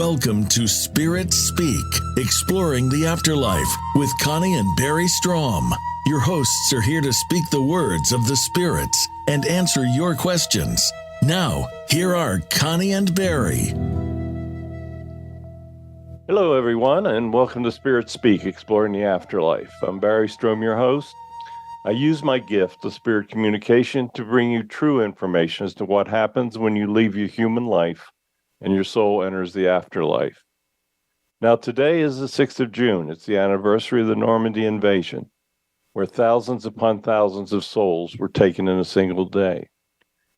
Welcome to Spirit Speak, exploring the afterlife with Connie and Barry Strohm. Your hosts are here to speak the words of the spirits and answer your questions. Now, here are Connie and Barry. Hello, everyone, and welcome to Spirit Speak, exploring the afterlife. I'm Barry Strohm, your host. I use my gift of spirit communication to bring you true information as to what happens when you leave your human life and your soul enters the afterlife. Now, today is the 6th of June. It's the anniversary of the Normandy invasion, where thousands upon thousands of souls were taken in a single day.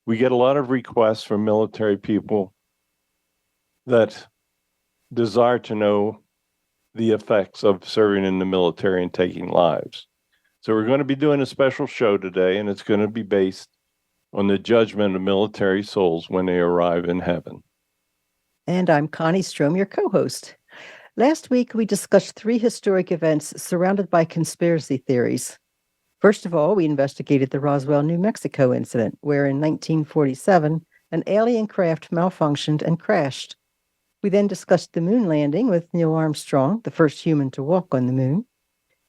We get a lot of requests from military people that desire to know the effects of serving in the military and taking lives. So we're going to be doing a special show today, and it's going to be based on the judgment of military souls when they arrive in heaven. And I'm Connie Strohm, your co-host. Last week, we discussed 3 historic events surrounded by conspiracy theories. First of all, we investigated the Roswell, New Mexico incident, where in 1947, an alien craft malfunctioned and crashed. We then discussed the moon landing with Neil Armstrong, the first human to walk on the moon.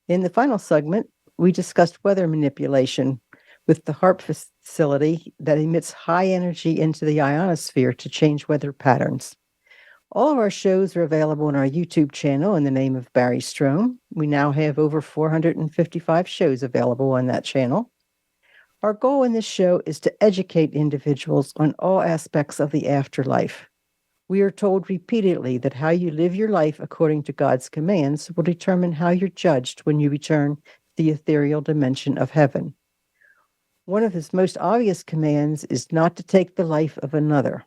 In the final segment, we discussed weather manipulation with the HAARP facility that emits high energy into the ionosphere to change weather patterns. All of our shows are available on our YouTube channel in the name of Barry Strohm. We now have over 455 shows available on that channel. Our goal in this show is to educate individuals on all aspects of the afterlife. We are told repeatedly that how you live your life according to God's commands will determine how you're judged when you return to the ethereal dimension of heaven. One of his most obvious commands is not to take the life of another.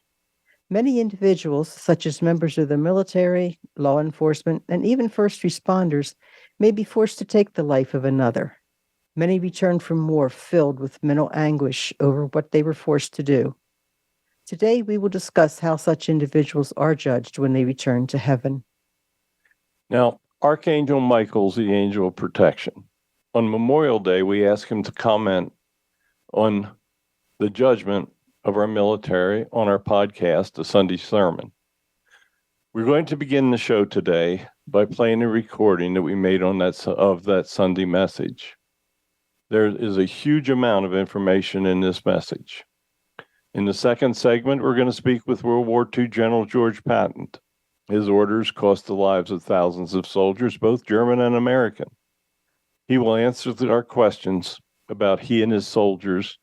Many individuals, such as members of the military, law enforcement, and even first responders, may be forced to take the life of another. Many return from war filled with mental anguish over what they were forced to do. Today, we will discuss how such individuals are judged when they return to heaven. Now, Archangel Michael's the angel of protection. On Memorial Day, we ask him to comment on the judgment of our military on our podcast, The Sunday Sermon. We're going to begin the show today by playing a recording that we made of that Sunday message. There is a huge amount of information in this message. In the second segment, we're going to speak with World War II General George Patton. His orders cost the lives of thousands of soldiers, both German and American. He will answer our questions about he and his soldiers,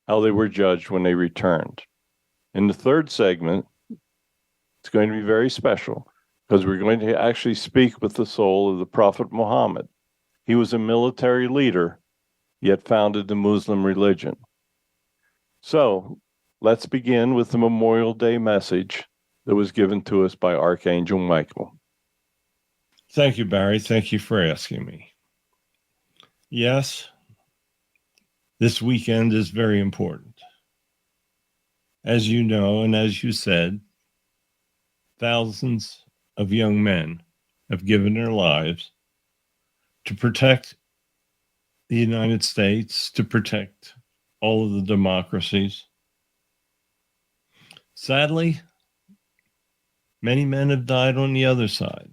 how they were judged when they returned. In the third segment, it's going to be very special because we're going to actually speak with the soul of the Prophet Muhammad. He was a military leader, yet founded the Muslim religion. So let's begin with the Memorial Day message that was given to us by Archangel Michael. Thank you, Barry. Thank you for asking me. Yes, this weekend is very important. As you know, and as you said, thousands of young men have given their lives to protect the United States, to protect all of the democracies. Sadly, many men have died on the other side.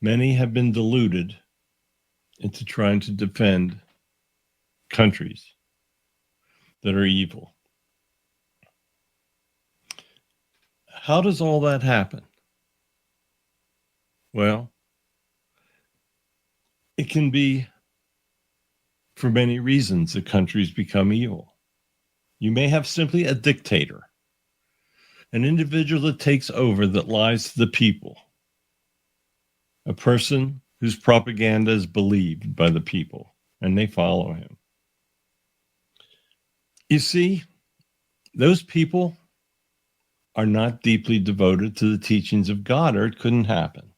Many have been deluded into trying to defend countries that are evil. How does all that happen? Well, it can be for many reasons that countries become evil. You may have simply a dictator, an individual that takes over that lies to the people, a person whose propaganda is believed by the people and they follow him. You see, those people are not deeply devoted to the teachings of God, or it couldn't happen.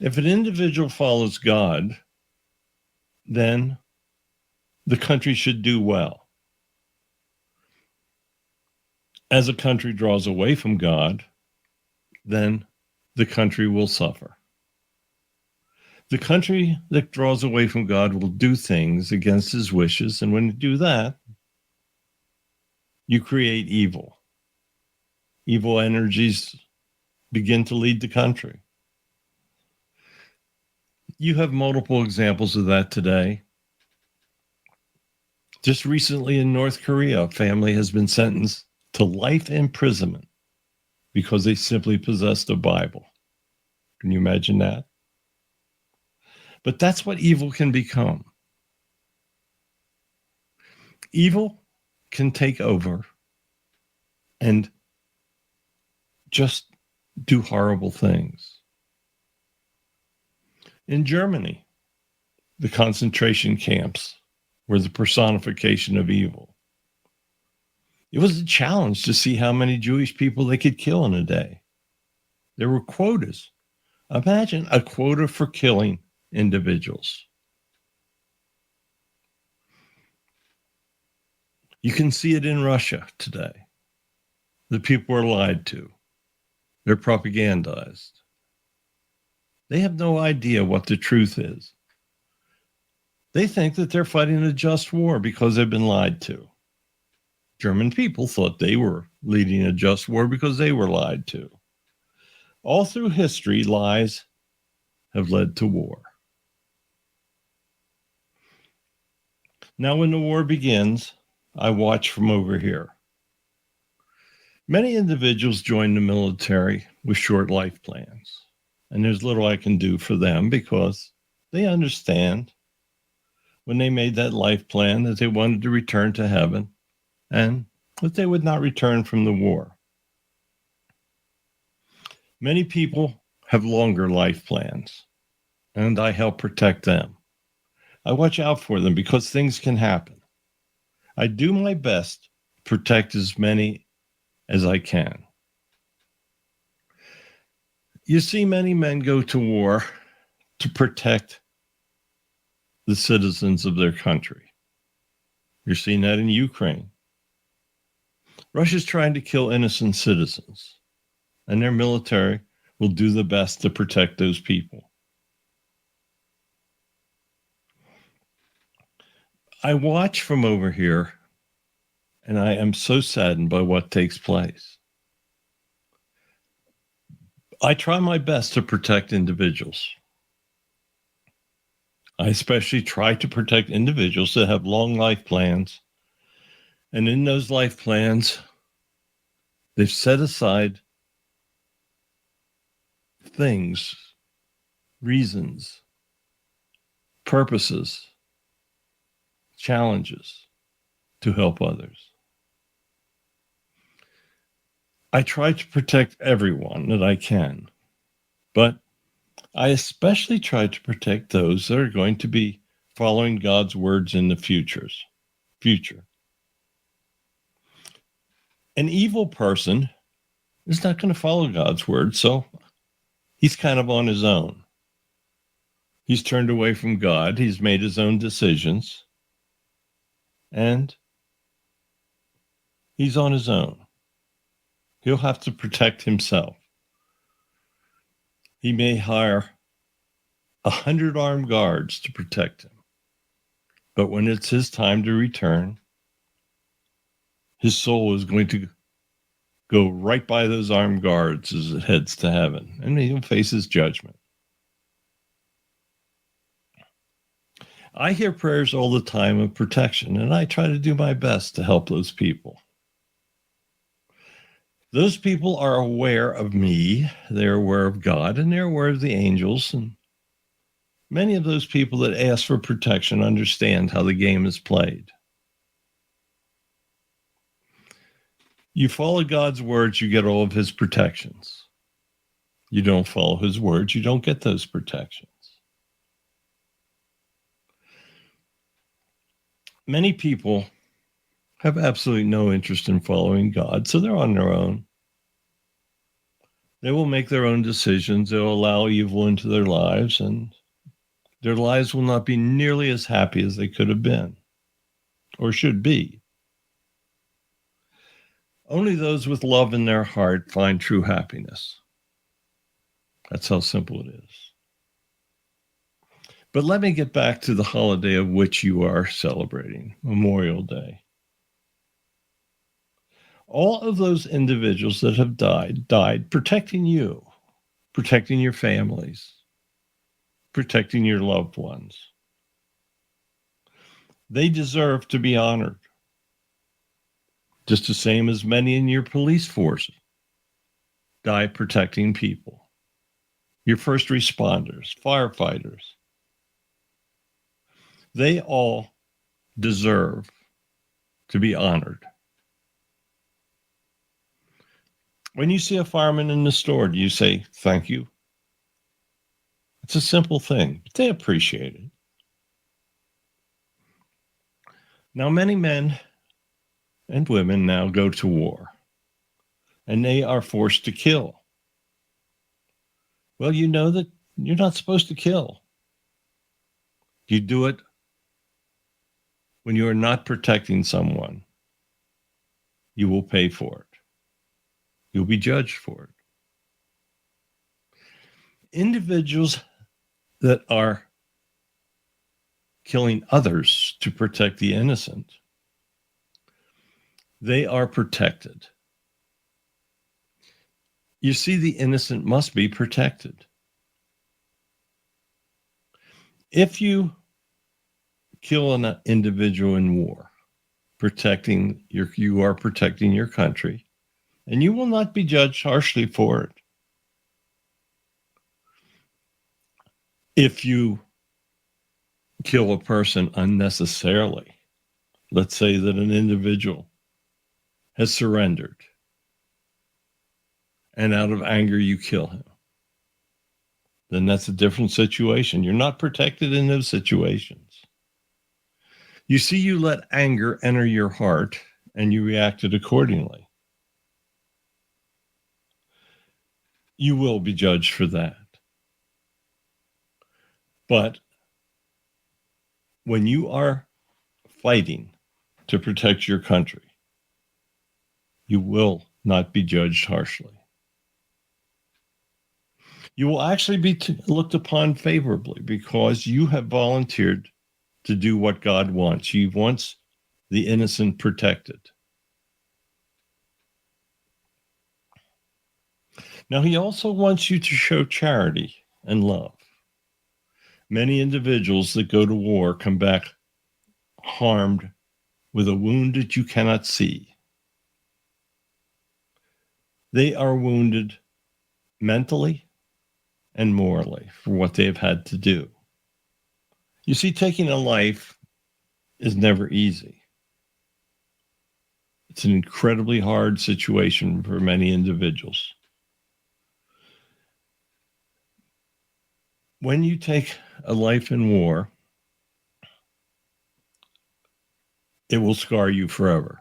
If an individual follows God, then the country should do well. As a country draws away from God, then the country will suffer. The country that draws away from God will do things against his wishes, and when you do that, you create evil. evil energies begin to lead the country. You have multiple examples of that today. Just recently in North Korea, a family has been sentenced to life imprisonment because they simply possessed a Bible. Can you imagine that? But that's what evil can become. Evil can take over and just do horrible things. In Germany, the concentration camps were the personification of evil. It was a challenge to see how many Jewish people they could kill in a day. There were quotas. Imagine a quota for killing individuals. You can see it in Russia today. The people are lied to. They're propagandized. They have no idea what the truth is. They think that they're fighting a just war because they've been lied to. German people thought they were leading a just war because they were lied to. All through history, lies have led to war. Now, when the war begins, I watch from over here. Many individuals join the military with short life plans, and there's little I can do for them because they understand when they made that life plan that they wanted to return to heaven and that they would not return from the war. Many people have longer life plans, and I help protect them. I watch out for them because things can happen. I do my best to protect as many as I can. You see many men go to war to protect the citizens of their country. You're seeing that in Ukraine. Russia's trying to kill innocent citizens, and their military will do the best to protect those people. I watch from over here, and I am so saddened by what takes place. I try my best to protect individuals. I especially try to protect individuals that have long life plans. And in those life plans, they've set aside things, reasons, purposes, challenges to help others. I try to protect everyone that I can, but I especially try to protect those that are going to be following God's words in the future. An evil person is not going to follow God's word, so he's kind of on his own. He's turned away from God. He's made his own decisions, and he's on his own. He'll have to protect himself. He may hire 100 armed guards to protect him. But when it's his time to return, his soul is going to go right by those armed guards as it heads to heaven, and he'll face his judgment. I hear prayers all the time of protection, and I try to do my best to help those people. Those people are aware of me, they're aware of God, and they're aware of the angels. And many of those people that ask for protection understand how the game is played. You follow God's words, you get all of his protections. You don't follow his words, you don't get those protections. Many people have absolutely no interest in following God, so they're on their own. They will make their own decisions. They'll allow evil into their lives, and their lives will not be nearly as happy as they could have been or should be. Only those with love in their heart find true happiness. That's how simple it is. But let me get back to the holiday of which you are celebrating, Memorial Day. All of those individuals that have died protecting you, protecting your families, protecting your loved ones. They deserve to be honored, just the same as many in your police force die protecting people. Your first responders, firefighters, they all deserve to be honored. When you see a fireman in the store, do you say, thank you? It's a simple thing, but they appreciate it. Now, many men and women now go to war, and they are forced to kill. Well, you know that you're not supposed to kill. You do it when you are not protecting someone. You will pay for it. You'll be judged for it. Individuals that are killing others to protect the innocent, they are protected. You see, the innocent must be protected. If you kill an individual in war, you are protecting your country, and you will not be judged harshly for it. If you kill a person unnecessarily, let's say that an individual has surrendered, and out of anger you kill him, then that's a different situation. You're not protected in those situations. You see, you let anger enter your heart, and you reacted accordingly. You will be judged for that. But when you are fighting to protect your country, you will not be judged harshly. You will actually be looked upon favorably because you have volunteered to do what God wants. He wants the innocent protected. Now, he also wants you to show charity and love. Many individuals that go to war come back harmed with a wound that you cannot see. They are wounded mentally and morally for what they have had to do. You see, taking a life is never easy. It's an incredibly hard situation for many individuals. When you take a life in war, it will scar you forever.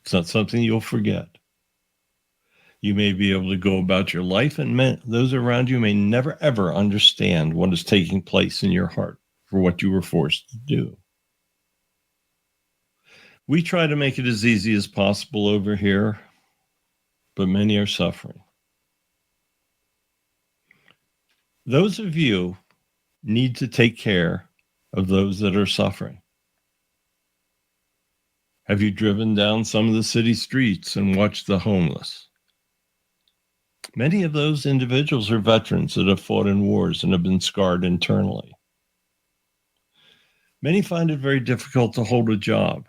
It's not something you'll forget. You may be able to go about your life, and those around you may never, ever understand what is taking place in your heart for what you were forced to do. We try to make it as easy as possible over here, but many are suffering. Those of you need to take care of those that are suffering. Have you driven down some of the city streets and watched the homeless? Many of those individuals are veterans that have fought in wars and have been scarred internally. Many find it very difficult to hold a job.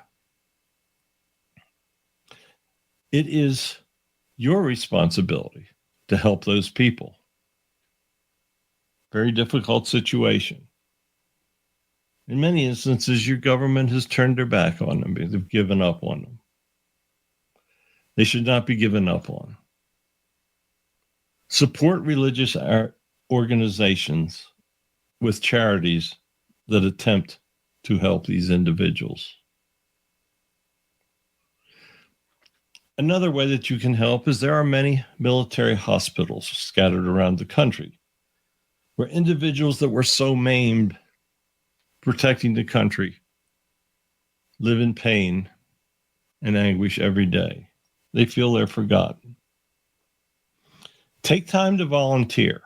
It is your responsibility to help those people. Very difficult situation. In many instances, your government has turned their back on them. They've given up on them. They should not be given up on. Support religious organizations with charities that attempt to help these individuals. Another way that you can help is there are many military hospitals scattered around the country where individuals that were so maimed protecting the country live in pain and anguish every day. They feel they're forgotten. Take time to volunteer.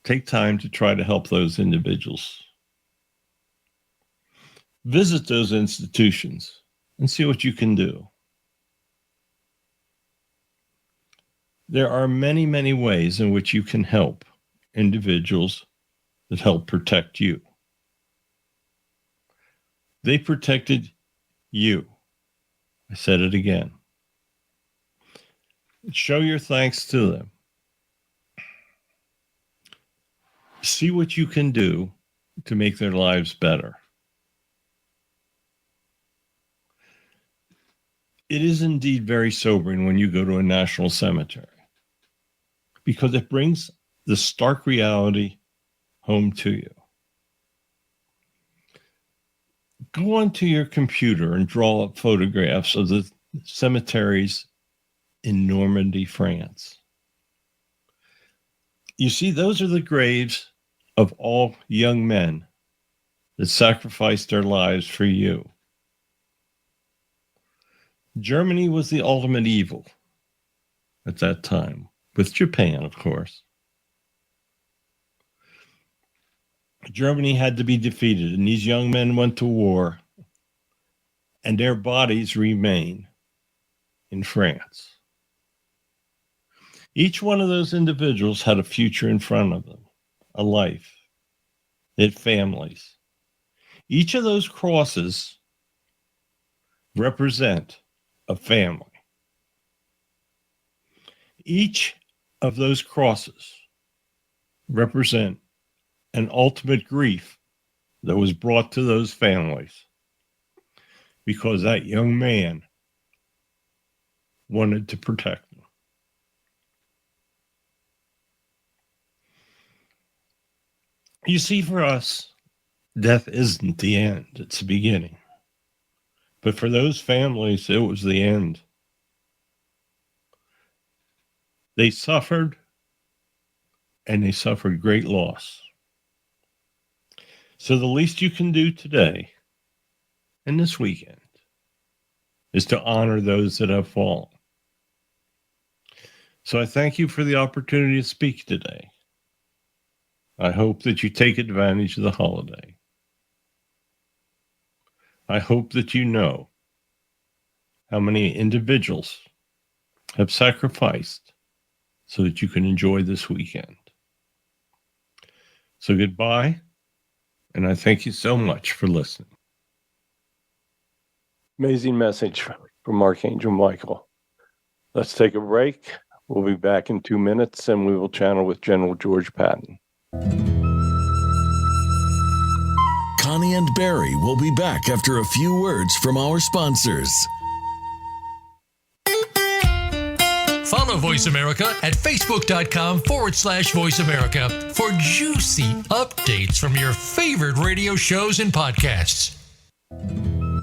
Take time to try to help those individuals. Visit those institutions and see what you can do. There are many, many ways in which you can help individuals that help protect you. They protected you. I said it again. Show your thanks to them. See what you can do to make their lives better. It is indeed very sobering when you go to a national cemetery, because it brings the stark reality home to you. Go onto your computer and draw up photographs of the cemeteries in Normandy, France. You see, those are the graves of all young men that sacrificed their lives for you. Germany was the ultimate evil at that time, with Japan, of course. Germany had to be defeated, and these young men went to war, and their bodies remain in France. Each one of those individuals had a future in front of them, a life. They had families. Each of those crosses represent a family. Each of those crosses represent an ultimate grief that was brought to those families because that young man wanted to protect them. You see, for us, death isn't the end, it's the beginning. But for those families, it was the end. They suffered, and they suffered great loss. So the least you can do today and this weekend is to honor those that have fallen. So I thank you for the opportunity to speak today. I hope that you take advantage of the holiday. I hope that you know how many individuals have sacrificed so that you can enjoy this weekend. So goodbye, and I thank you so much for listening. Amazing message from Archangel Michael. Let's take a break. We'll be back in 2 minutes, and we will channel with General George Patton. Connie and Barry will be back after a few words from our sponsors. Follow Voice America at facebook.com/Voice America for juicy updates from your favorite radio shows and podcasts.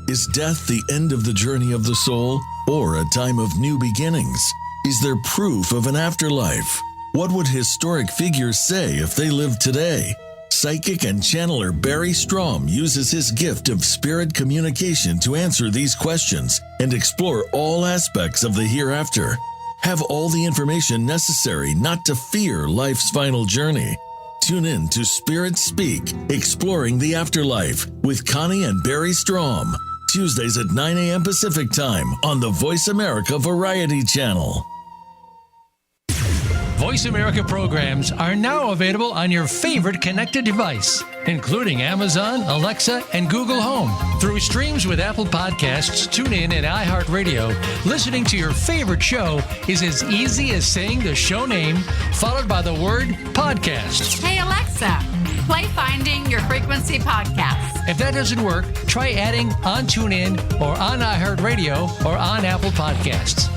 Is death the end of the journey of the soul or a time of new beginnings? Is there proof of an afterlife? What would historic figures say if they lived today? Psychic and channeler Barry Strohm uses his gift of spirit communication to answer these questions and explore all aspects of the hereafter. Have all the information necessary not to fear life's final journey. Tune in to Spirit Speak, Exploring the Afterlife with Connie and Barry Strohm, Tuesdays at 9 a.m. Pacific Time on the Voice America Variety Channel. Voice America programs are now available on your favorite connected device, including Amazon, Alexa, and Google Home. Through streams with Apple Podcasts, TuneIn, and iHeartRadio, listening to your favorite show is as easy as saying the show name followed by the word podcast. Hey, Alexa, play Finding Your Frequency podcast. If that doesn't work, try adding on TuneIn or on iHeartRadio or on Apple Podcasts.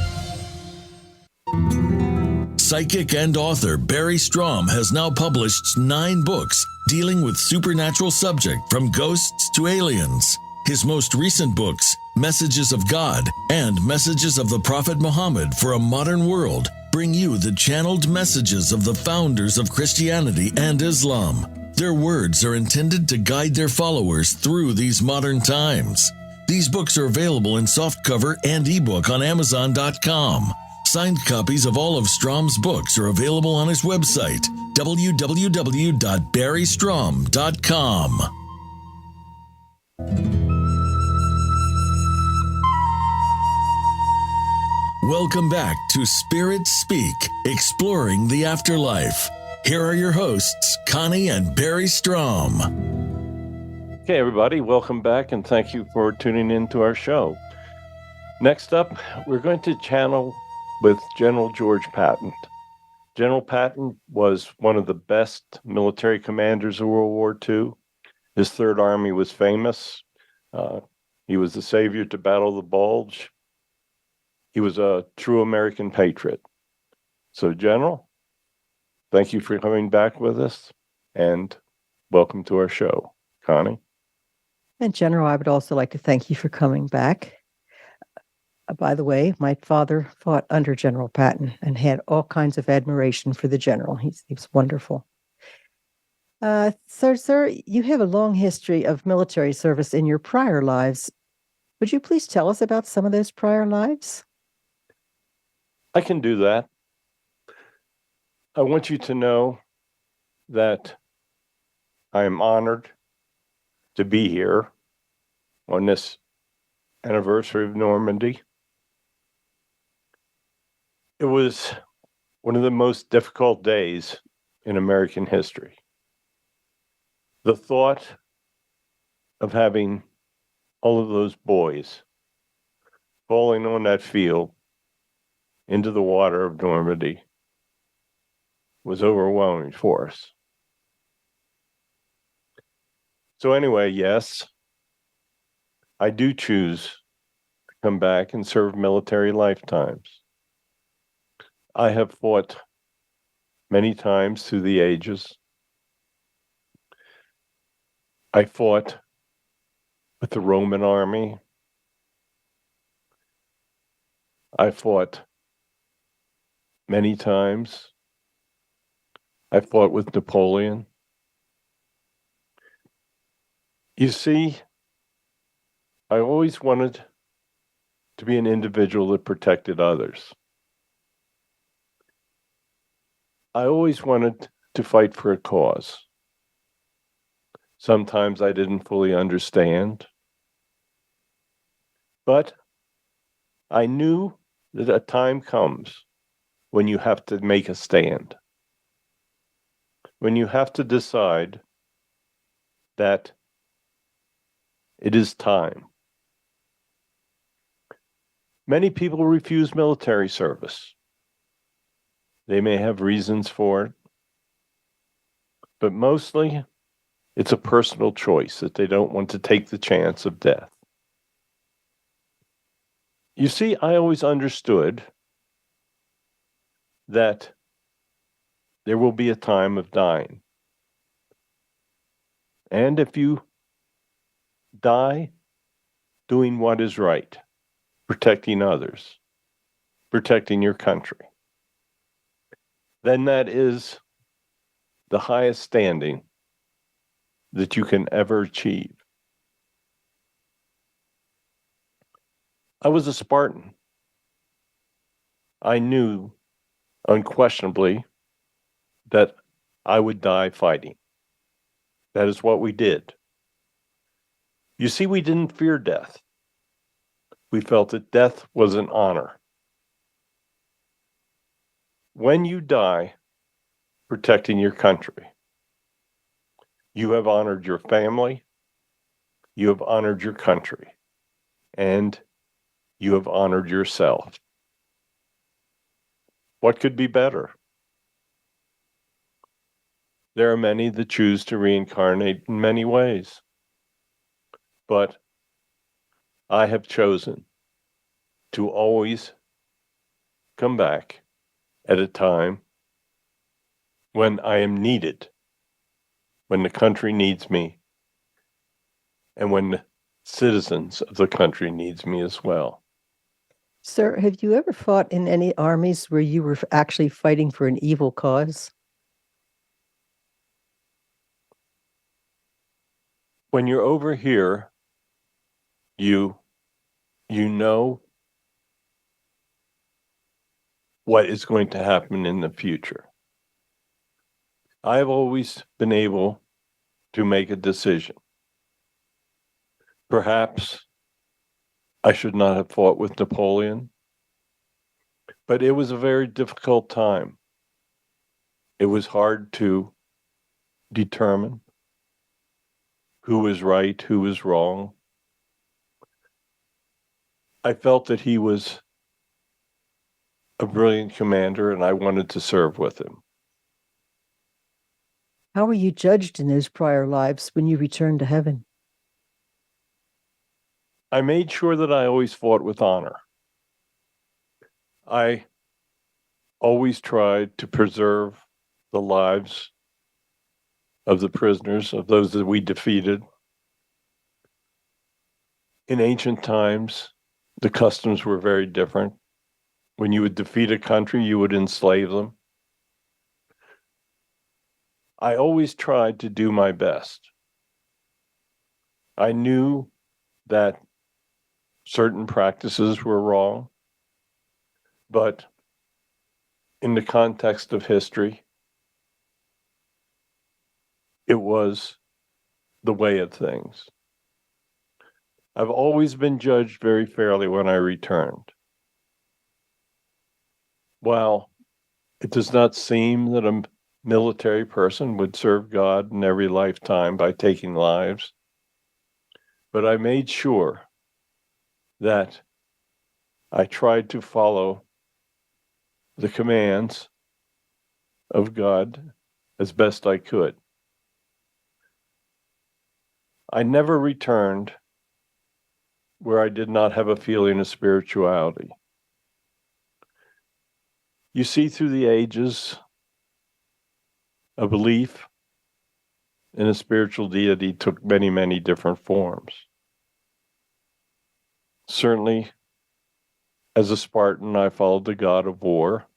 Psychic and author Barry Strohm has now published 9 books dealing with supernatural subject from ghosts to aliens. His most recent books, Messages of God and Messages of the Prophet Muhammad for a Modern World, bring you the channeled messages of the founders of Christianity and Islam. Their words are intended to guide their followers through these modern times. These books are available in softcover and ebook on Amazon.com. Signed copies of all of Strom's books are available on his website, www.barrystrom.com. Welcome back to Spirit Speak, exploring the afterlife. Here are your hosts, Connie and Barry Strohm. Okay, everybody, welcome back, and thank you for tuning in to our show. Next up, we're going to channel with General George Patton. General Patton was one of the best military commanders of World War II. His Third Army was famous. He was the savior to battle the Bulge. He was a true American patriot. So, General, thank you for coming back with us, and welcome to our show. Connie? And General, I would also like to thank you for coming back. By the way, my father fought under General Patton and had all kinds of admiration for the general. He was wonderful. Sir, you have a long history of military service in your prior lives. Would you please tell us about some of those prior lives? I can do that. I want you to know that I am honored to be here on this anniversary of Normandy. It was one of the most difficult days in American history. The thought of having all of those boys falling on that field into the water of Normandy was overwhelming for us. So anyway, yes, I do choose to come back and serve military lifetimes. I have fought many times through the ages. I fought with the Roman army. I fought many times. I fought with Napoleon. You see, I always wanted to be an individual that protected others. I always wanted to fight for a cause. Sometimes I didn't fully understand, but I knew that a time comes when you have to make a stand, when you have to decide that it is time. Many people refuse military service. They may have reasons for it, but mostly it's a personal choice that they don't want to take the chance of death. You see, I always understood that there will be a time of dying. And if you die doing what is right, protecting others, protecting your country, then that is the highest standing that you can ever achieve. I was a Spartan. I knew unquestionably that I would die fighting. That is what we did. You see, we didn't fear death. We felt that death was an honor. When you die protecting your country, you have honored your family, you have honored your country, and you have honored yourself. What could be better? There are many that choose to reincarnate in many ways, but I have chosen to always come back at a time when I am needed, when the country needs me, and when the citizens of the country needs me as well. Sir, have you ever fought in any armies where you were actually fighting for an evil cause? When you're over here, you know what is going to happen in the future. I've always been able to make a decision. Perhaps I should not have fought with Napoleon. But it was a very difficult time. It was hard to determine who was right, who was wrong. I felt that he was a brilliant commander, and I wanted to serve with him. How were you judged in those prior lives when you returned to heaven? I made sure that I always fought with honor. I always tried to preserve the lives of the prisoners, of those that we defeated. In ancient times, the customs were very different. When you would defeat a country, you would enslave them. I always tried to do my best. I knew that certain practices were wrong, but in the context of history, it was the way of things. I've always been judged very fairly when I returned. While it does not seem that a military person would serve God in every lifetime by taking lives, but I made sure that I tried to follow the commands of God as best I could. I never returned where I did not have a feeling of spirituality. You see, through the ages, a belief in a spiritual deity took many, many different forms. Certainly, as a Spartan, I followed the god of war.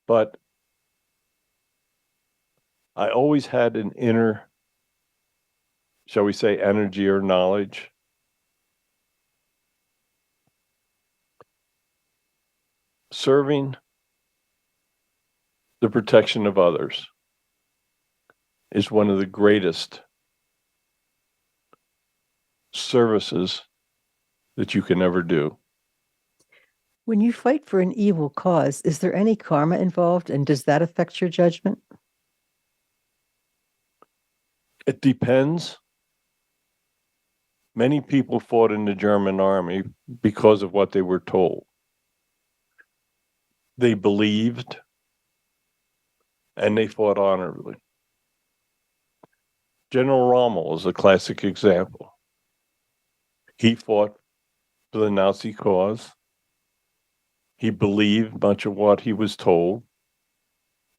But I always had an inner, shall we say, energy or knowledge. Serving the protection of others is one of the greatest services that you can ever do. When you fight for an evil cause, is there any karma involved, and does that affect your judgment? It depends. Many people fought in the German army because of what they were told. They believed, and they fought honorably. General Rommel is a classic example. He fought for the Nazi cause. He believed much of what he was told,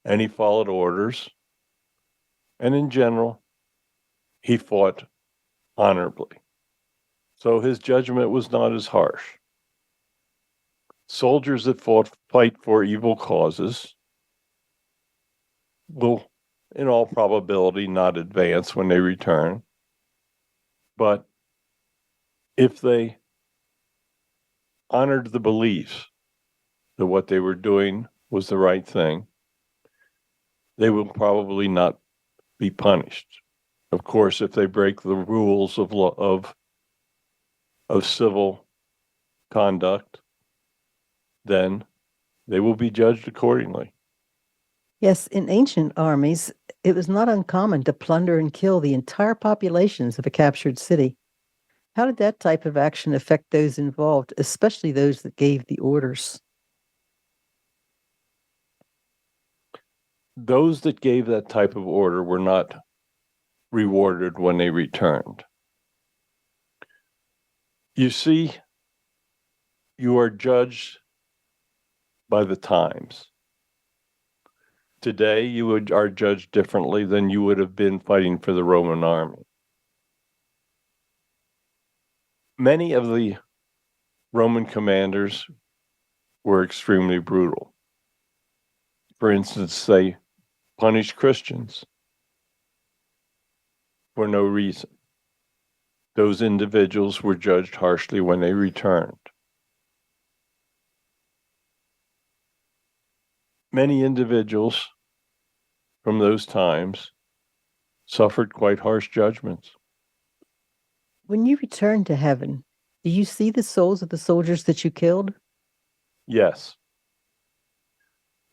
and he followed orders. And in general, he fought honorably. So his judgment was not as harsh. Soldiers that fight for evil causes will, in all probability, not advance when they return. But if they honored the beliefs that what they were doing was the right thing, they will probably not be punished. Of course, if they break the rules of civil conduct, then they will be judged accordingly. Yes, in ancient armies, it was not uncommon to plunder and kill the entire populations of a captured city. How did that type of action affect those involved, especially those that gave the orders? Those that gave that type of order were not rewarded when they returned. You see, you are judged by the times. Today, you are judged differently than you would have been fighting for the Roman army. Many of the Roman commanders were extremely brutal. For instance, they punished Christians for no reason. Those individuals were judged harshly when they returned. Many individuals from those times suffered quite harsh judgments. When you return to heaven, do you see the souls of the soldiers that you killed? Yes.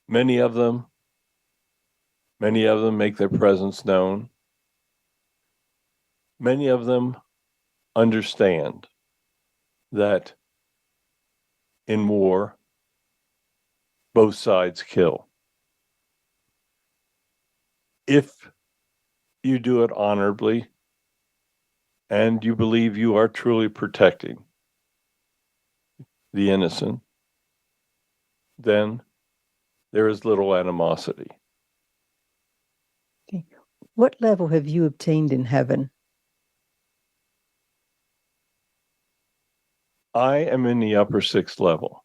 Many of them make their presence known. Many of them understand that in war, both sides kill. If you do it honorably and you believe you are truly protecting the innocent, then there is little animosity. Okay. What level have you obtained in heaven? I am in the upper sixth level.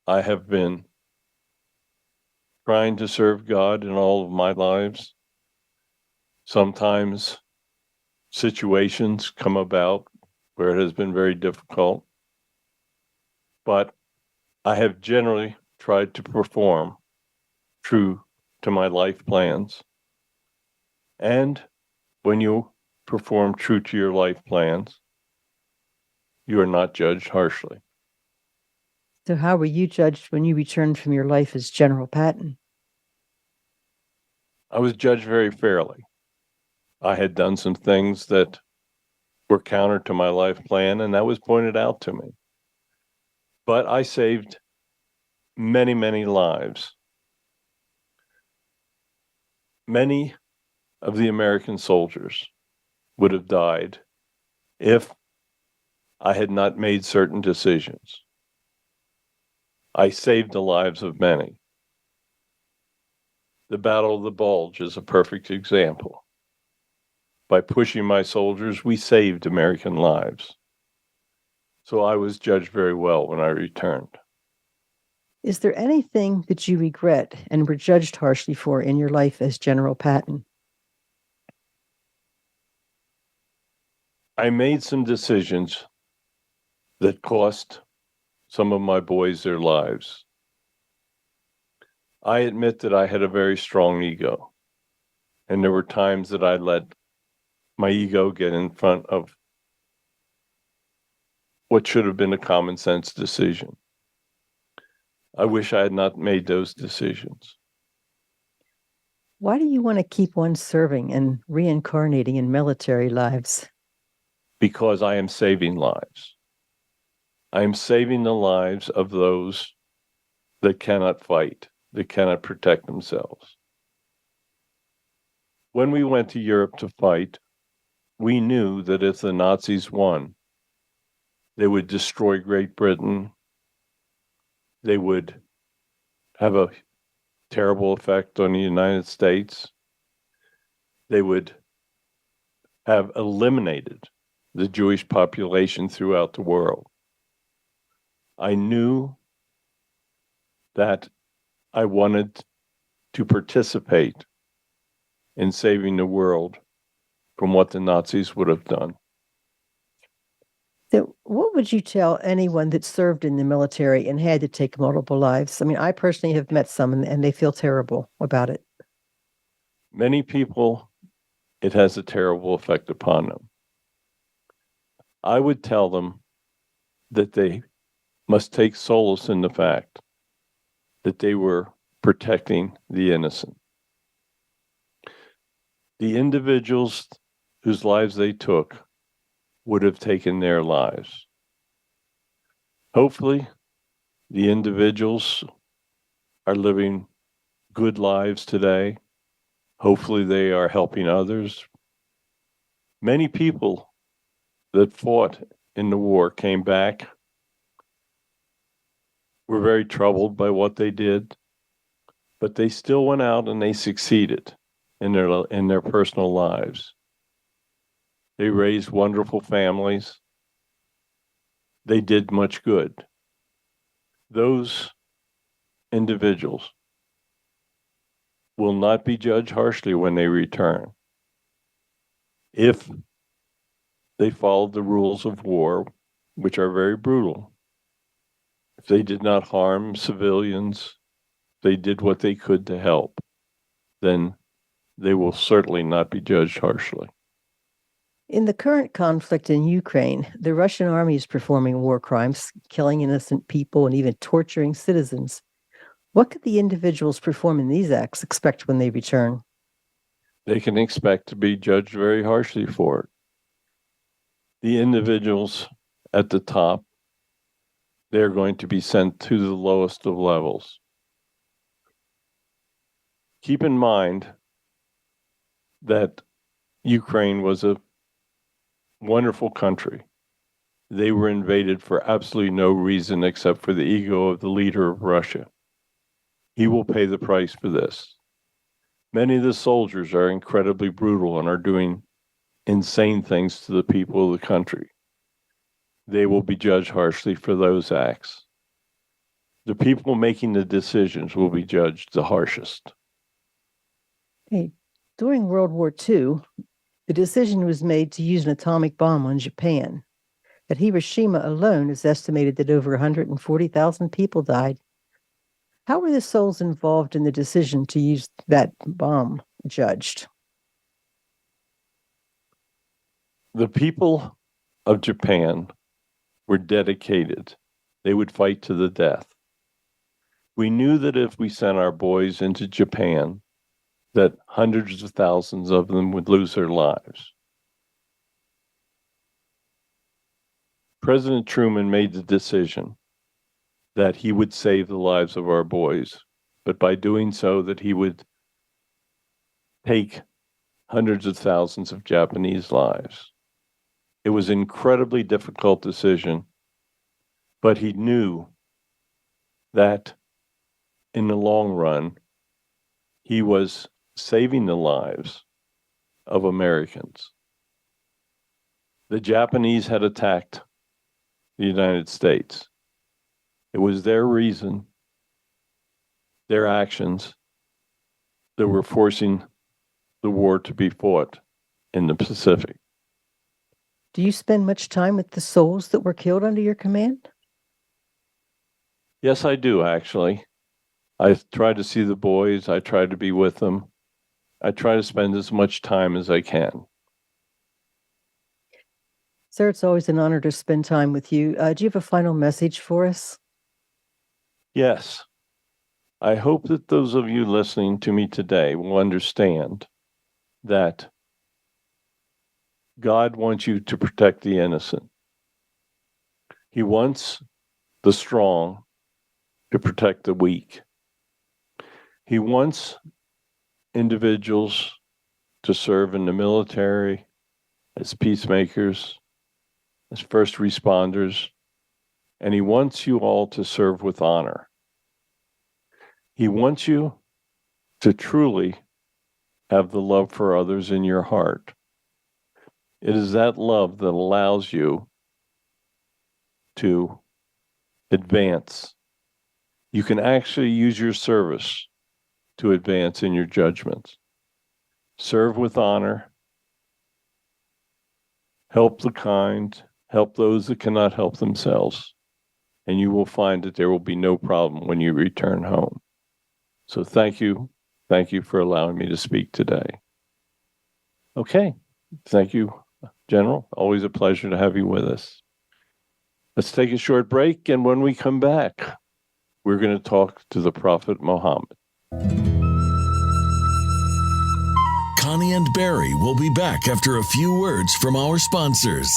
I have been trying to serve God in all of my lives. Sometimes situations come about where it has been very difficult, but I have generally tried to perform true to my life plans. And when you perform true to your life plans, you are not judged harshly. So, how were you judged when you returned from your life as General Patton? I was judged very fairly. I had done some things that were counter to my life plan, and that was pointed out to me. But I saved many, many lives. Many of the American soldiers would have died if I had not made certain decisions. I saved the lives of many. The Battle of the Bulge is a perfect example. By pushing my soldiers, we saved American lives. So I was judged very well when I returned. Is there anything that you regret and were judged harshly for in your life as General Patton? I made some decisions that cost some of my boys their lives. I admit that I had a very strong ego, and there were times that I let my ego get in front of what should have been a common sense decision. I wish I had not made those decisions. Why do you want to keep on serving and reincarnating in military lives? Because I am saving lives. I am saving the lives of those that cannot fight, that cannot protect themselves. When we went to Europe to fight, we knew that if the Nazis won, they would destroy Great Britain. They would have a terrible effect on the United States. They would have eliminated the Jewish population throughout the world. I knew that I wanted to participate in saving the world from what the Nazis would have done. So, what would you tell anyone that served in the military and had to take multiple lives? I mean, I personally have met some and they feel terrible about it. Many people, it has a terrible effect upon them. I would tell them that they must take solace in the fact that they were protecting the innocent. The individuals whose lives they took would have taken their lives. Hopefully, the individuals are living good lives today. Hopefully, they are helping others. Many people that fought in the war came back, were very troubled by what they did, but they still went out and they succeeded in their personal lives. They raised wonderful families. They did much good. Those individuals will not be judged harshly when they return if they followed the rules of war, which are very brutal. If they did not harm civilians, they did what they could to help, then they will certainly not be judged harshly. In the current conflict in Ukraine, the Russian army is performing war crimes, killing innocent people, and even torturing citizens. What could the individuals performing these acts expect when they return? They can expect to be judged very harshly for it. The individuals at the top, they're going to be sent to the lowest of levels. Keep in mind that Ukraine was a wonderful country. They were invaded for absolutely no reason except for the ego of the leader of Russia. He will pay the price for this. Many of the soldiers are incredibly brutal and are doing insane things to the people of the country. They will be judged harshly for those acts. The people making the decisions will be judged the harshest. Hey, during World War II, the decision was made to use an atomic bomb on Japan. At Hiroshima alone, it's estimated that over 140,000 people died. How were the souls involved in the decision to use that bomb judged? The people of Japan were dedicated. They would fight to the death. We knew that if we sent our boys into Japan, that hundreds of thousands of them would lose their lives. President Truman made the decision that he would save the lives of our boys, but by doing so, that he would take hundreds of thousands of Japanese lives. It was an incredibly difficult decision, but he knew that in the long run, he was saving the lives of Americans. The Japanese had attacked the United States. It was their reason, their actions, that were forcing the war to be fought in the Pacific. Do you spend much time with the souls that were killed under your command? Yes, I do, actually. I try to see the boys. I try to be with them. I try to spend as much time as I can. Sir, it's always an honor to spend time with you. Do you have a final message for us? Yes. I hope that those of you listening to me today will understand that God wants you to protect the innocent. He wants the strong to protect the weak. He wants individuals to serve in the military, as peacemakers, as first responders, and he wants you all to serve with honor. He wants you to truly have the love for others in your heart. It is that love that allows you to advance. You can actually use your service to advance in your judgments. Serve with honor. Help the kind. Help those that cannot help themselves. And you will find that there will be no problem when you return home. So thank you. Thank you for allowing me to speak today. Okay. Thank you, General. Always a pleasure to have you with us. Let's take a short break, and when we come back, we're going to talk to the Prophet Muhammad. Connie and Barry will be back after a few words from our sponsors.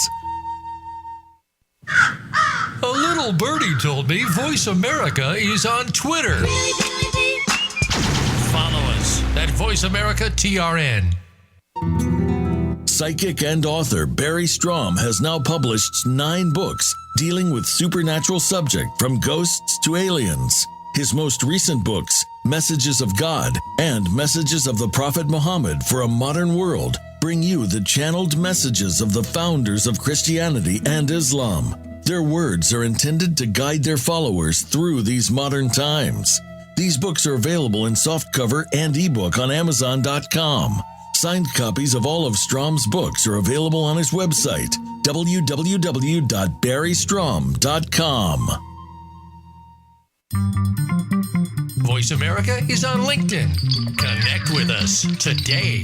A little birdie told me Voice America is on Twitter. Follow us at Voice America TRN. Psychic and author Barry Strohm has now published 9 books dealing with supernatural subject from ghosts to aliens. His most recent books, Messages of God and Messages of the Prophet Muhammad for a Modern World, bring you the channeled messages of the founders of Christianity and Islam. Their words are intended to guide their followers through these modern times. These books are available in softcover and ebook on Amazon.com. Signed copies of all of Strom's books are available on his website, www.barrystrom.com. Voice America is on LinkedIn. Connect with us today.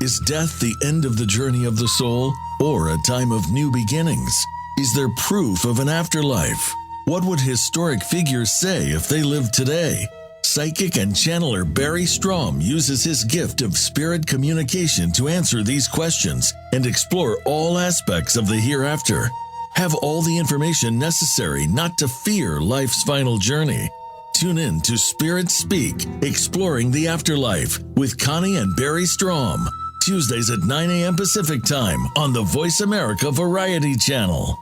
Is death the end of the journey of the soul, or a time of new beginnings? Is there proof of an afterlife? What would historic figures say if they lived today? Psychic and channeler Barry Strohm uses his gift of spirit communication to answer these questions and explore all aspects of the hereafter. Have all the information necessary not to fear life's final journey. Tune in to Spirit Speak, Exploring the Afterlife with Connie and Barry Strohm. Tuesdays at 9 a.m. Pacific Time on the Voice America Variety Channel.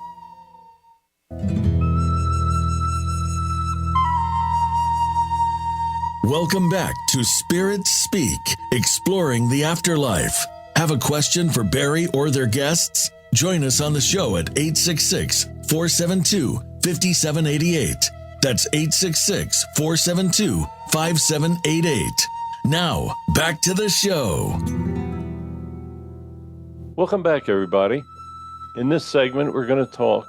Welcome back to Spirit Speak, Exploring the Afterlife. Have a question for Barry or their guests? Join us on the show at 866-472-5788. That's 866-472-5788. Now, back to the show. Welcome back, everybody. In this segment, we're going to talk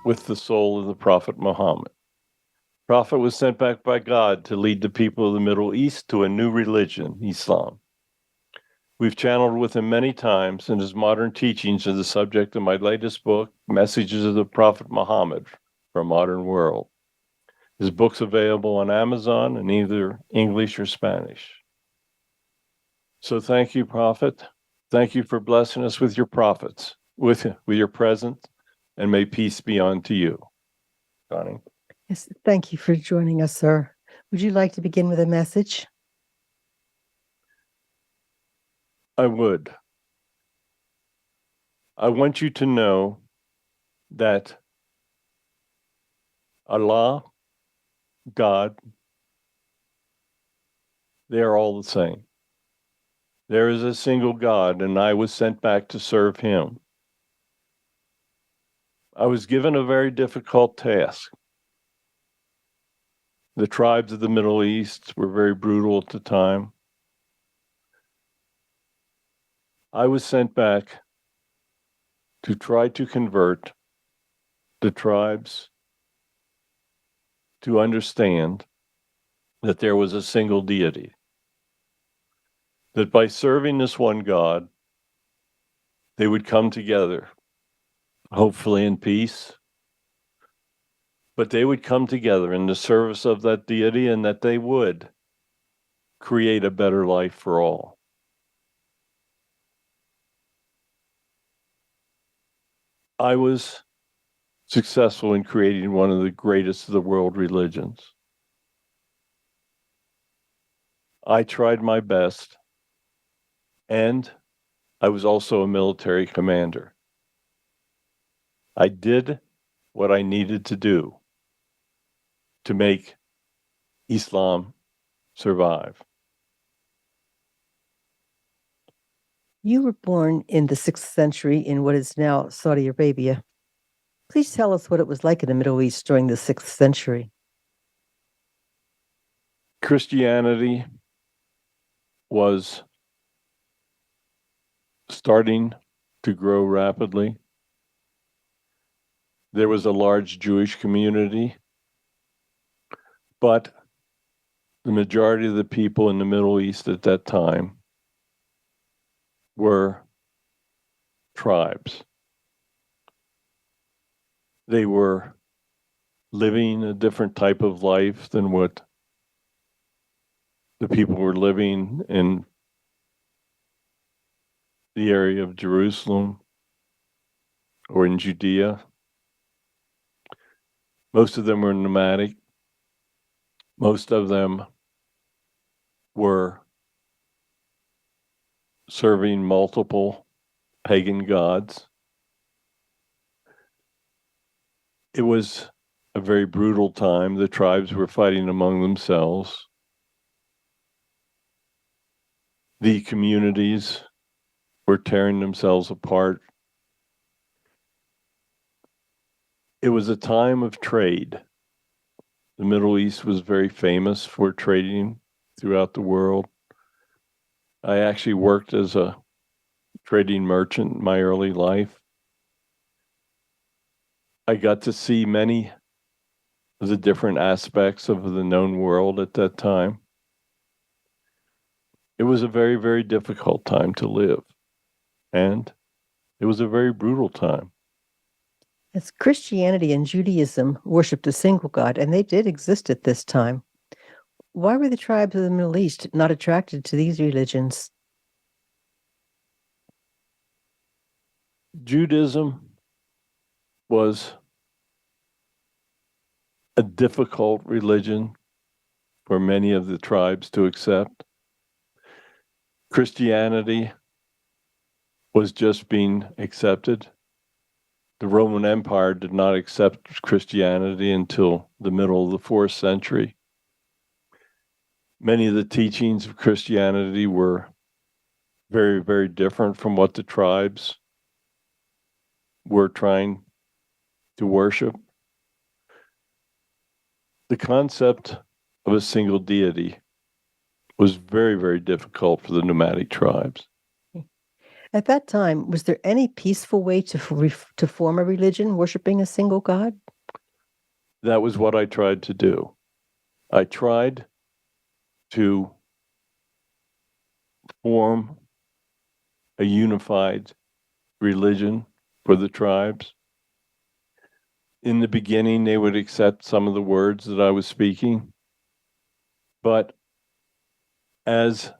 with the soul of the Prophet Muhammad. The Prophet was sent back by God to lead the people of the Middle East to a new religion, Islam. We've channeled with him many times, and his modern teachings are the subject of my latest book, Messages of the Prophet Muhammad for a Modern World. His book's available on Amazon in either English or Spanish. So thank you, Prophet. Thank you for blessing us with your prophets, with your presence, and may peace be unto you. Connie. Yes, thank you for joining us, sir. Would you like to begin with a message? I would. I want you to know that Allah, God, they are all the same. There is a single God, and I was sent back to serve him. I was given a very difficult task. The tribes of the Middle East were very brutal at the time. I was sent back to try to convert the tribes to understand that there was a single deity. That by serving this one God, they would come together, hopefully in peace, but they would come together in the service of that deity, and that they would create a better life for all. I was successful in creating one of the greatest of the world religions. I tried my best, and I was also a military commander. I did what I needed to do to make Islam survive. You were born in the 6th century in what is now Saudi Arabia. Please tell us what it was like in the Middle East during the 6th century. Christianity was starting to grow rapidly. There was a large Jewish community, but the majority of the people in the Middle East at that time were tribes. They were living a different type of life than what the people were living in the area of Jerusalem or in Judea. Most of them were nomadic. Most of them were serving multiple pagan gods. It was a very brutal time. The tribes were fighting among themselves. The communities were tearing themselves apart. It was a time of trade. The Middle East was very famous for trading throughout the world. I actually worked as a trading merchant in my early life. I got to see many of the different aspects of the known world at that time. It was a very, very difficult time to live, and it was a very brutal time. As Christianity and Judaism worshipped a single God, and they did exist at this time. Why were the tribes of the Middle East not attracted to these religions? Judaism was a difficult religion for many of the tribes to accept. Christianity was just being accepted. The Roman Empire did not accept Christianity until the middle of the 4th century. Many of the teachings of Christianity were very, very different from what the tribes were trying to worship. The concept of a single deity was very, very difficult for the nomadic tribes. At that time, was there any peaceful way to form a religion worshiping a single God? That was what I tried to do. I tried to form a unified religion for the tribes. In the beginning, they would accept some of the words that I was speaking, but as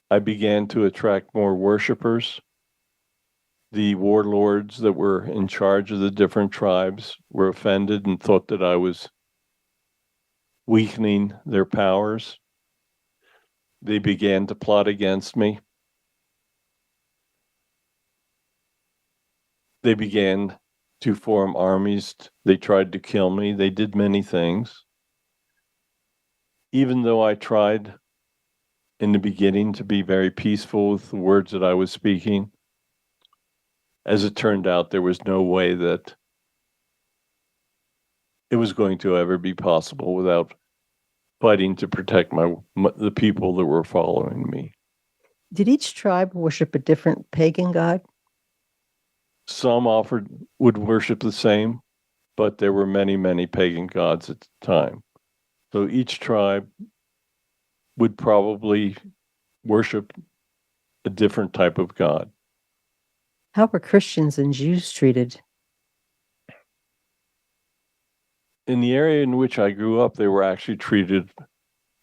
I began to attract more worshipers, the warlords that were in charge of the different tribes were offended and thought that I was weakening their powers. They began to plot against me. They began to form armies. They tried to kill me. They did many things. Even though I tried in the beginning to be very peaceful with the words that I was speaking, as it turned out, there was no way that it was going to ever be possible without fighting to protect the people that were following me. Did each tribe worship a different pagan god? Some would worship the same, but there were many, many pagan gods at the time. So each tribe would probably worship a different type of god. How were Christians and Jews treated? In the area in which I grew up, they were actually treated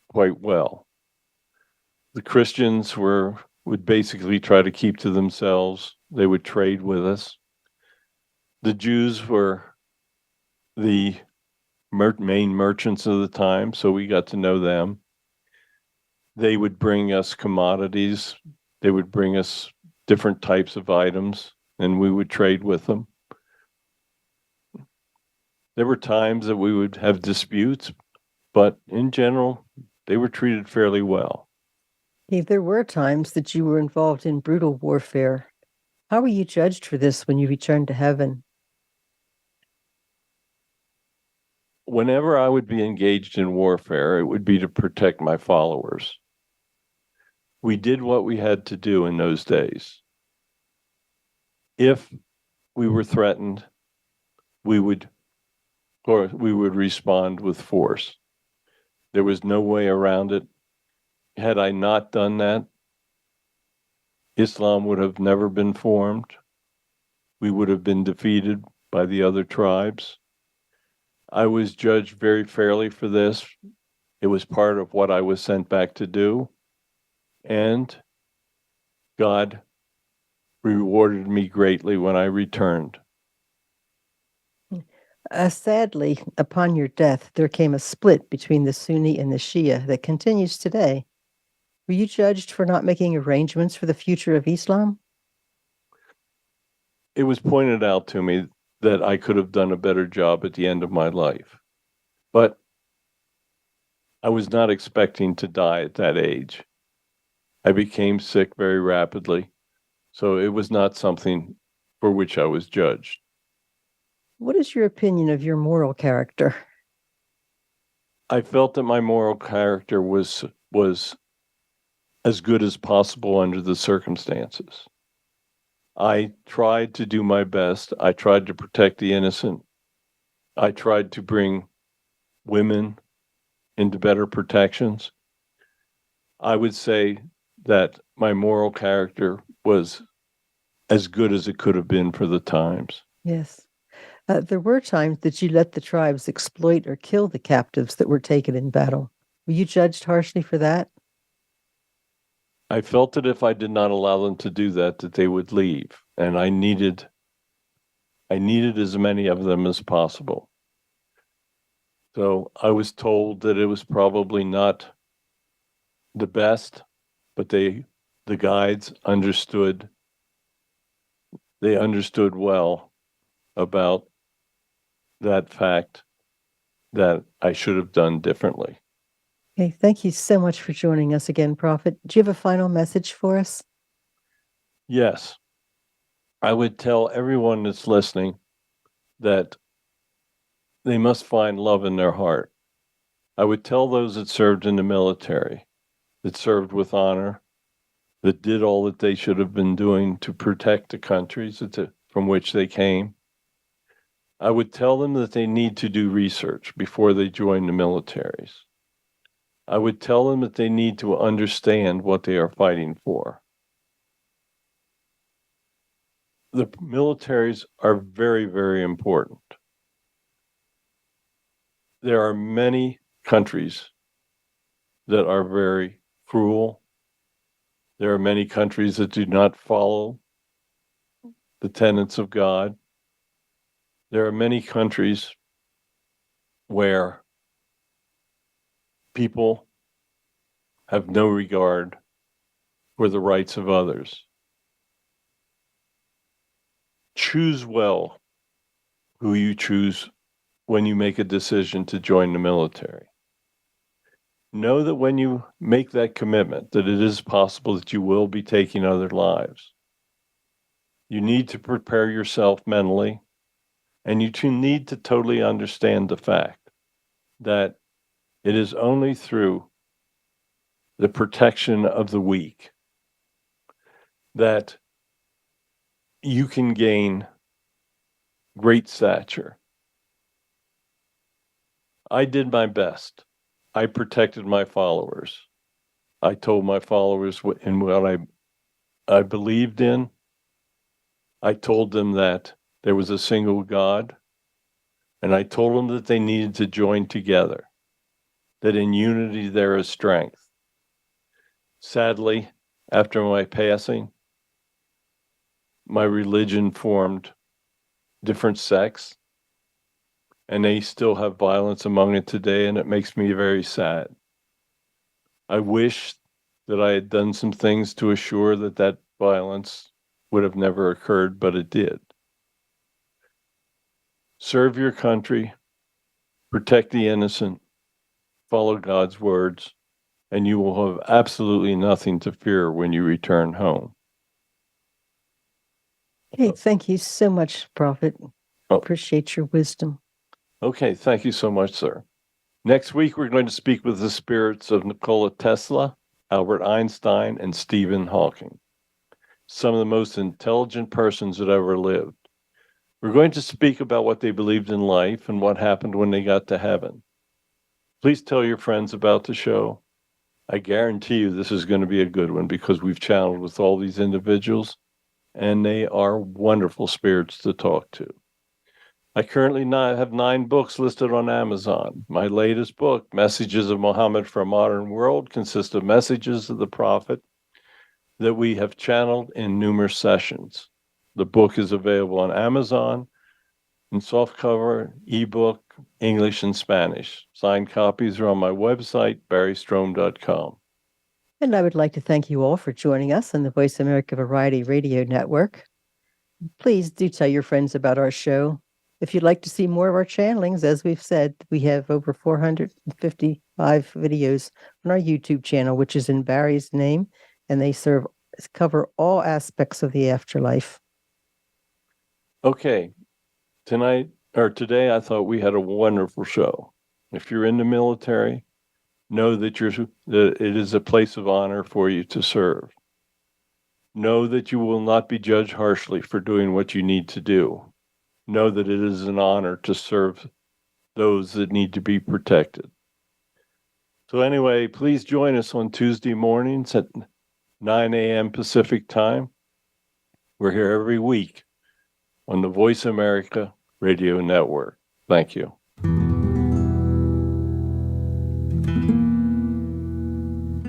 quite well. The Christians would basically try to keep to themselves. They would trade with us. The Jews were the main merchants of the time, so we got to know them. They would bring us commodities. They would bring us different types of items, and we would trade with them. There were times that we would have disputes, but in general, they were treated fairly well. There were times that you were involved in brutal warfare. How were you judged for this when you returned to heaven? Whenever I would be engaged in warfare, it would be to protect my followers. We did what we had to do in those days. If we were threatened, we would respond with force. There was no way around it. Had I not done that, Islam would have never been formed. We would have been defeated by the other tribes. I was judged very fairly for this. It was part of what I was sent back to do. And God rewarded me greatly when I returned. Sadly, upon your death, there came a split between the Sunni and the Shia that continues today. Were you judged for not making arrangements for the future of Islam? It was pointed out to me that I could have done a better job at the end of my life. But I was not expecting to die at that age. I became sick very rapidly, so it was not something for which I was judged. What is your opinion of your moral character? I felt that my moral character was as good as possible under the circumstances. I tried to do my best. I tried to protect the innocent. I tried to bring women into better protections. I would say that my moral character was as good as it could have been for the times. Yes. There were times that you let the tribes exploit or kill the captives that were taken in battle. Were you judged harshly for that? I felt that if I did not allow them to do that, that they would leave. And I needed as many of them as possible. So I was told that it was probably not the best, but the guides understood. They understood well about that fact that I should have done differently. Okay, thank you so much for joining us again, Prophet. Do you have a final message for us? Yes, I would tell everyone that's listening that they must find love in their heart. I would tell those that served in the military, that served with honor, that did all that they should have been doing to protect the countries from which they came. I would tell them that they need to do research before they join the militaries. I would tell them that they need to understand what they are fighting for. The militaries are very, very important. There are many countries that are very cruel. There are many countries that do not follow the tenets of God. There are many countries where people have no regard for the rights of others. Choose well who you choose when you make a decision to join the military. Know that when you make that commitment, that it is possible that you will be taking other lives. You need to prepare yourself mentally, and you need to totally understand the fact that it is only through the protection of the weak that you can gain great stature. I did my best. I protected my followers. I told my followers what I believed in. I told them that there was a single God, and I told them that they needed to join together, that in unity there is strength. Sadly, after my passing, my religion formed different sects, and they still have violence among it today, and it makes me very sad. I wish that I had done some things to assure that that violence would have never occurred, but it did. Serve your country, protect the innocent, follow God's words, and you will have absolutely nothing to fear when you return home. Okay, thank you so much, Prophet. Oh. Appreciate your wisdom. Okay, thank you so much, sir. Next week, we're going to speak with the spirits of Nikola Tesla, Albert Einstein, and Stephen Hawking, some of the most intelligent persons that ever lived. We're going to speak about what they believed in life and what happened when they got to heaven. Please tell your friends about the show. I guarantee you this is going to be a good one because we've channeled with all these individuals, and they are wonderful spirits to talk to. I currently have 9 books listed on Amazon. My latest book, Messages of Muhammad for a Modern World, consists of messages of the Prophet that we have channeled in numerous sessions. The book is available on Amazon in softcover, ebook, English, and Spanish. Signed copies are on my website, barrystrom.com. And I would like to thank you all for joining us on the Voice America Variety Radio Network. Please do tell your friends about our show. If you'd like to see more of our channelings, as we've said, we have over 455 videos on our YouTube channel, which is in Barry's name, and they cover all aspects of the afterlife. Okay, today I thought we had a wonderful show. If you're in the military, know that it is a place of honor for you to serve. Know that you will not be judged harshly for doing what you need to do. Know that it is an honor to serve those that need to be protected. So anyway, please join us on Tuesday mornings at 9 a.m. Pacific time. We're here every week on the Voice America Radio Network. Thank you.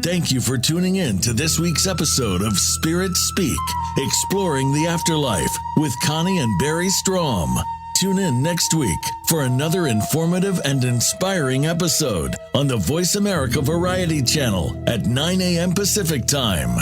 Thank you for tuning in to this week's episode of Spirit Speak, Exploring the Afterlife with Connie and Barry Strohm. Tune in next week for another informative and inspiring episode on the Voice America Variety Channel at 9 a.m. Pacific Time.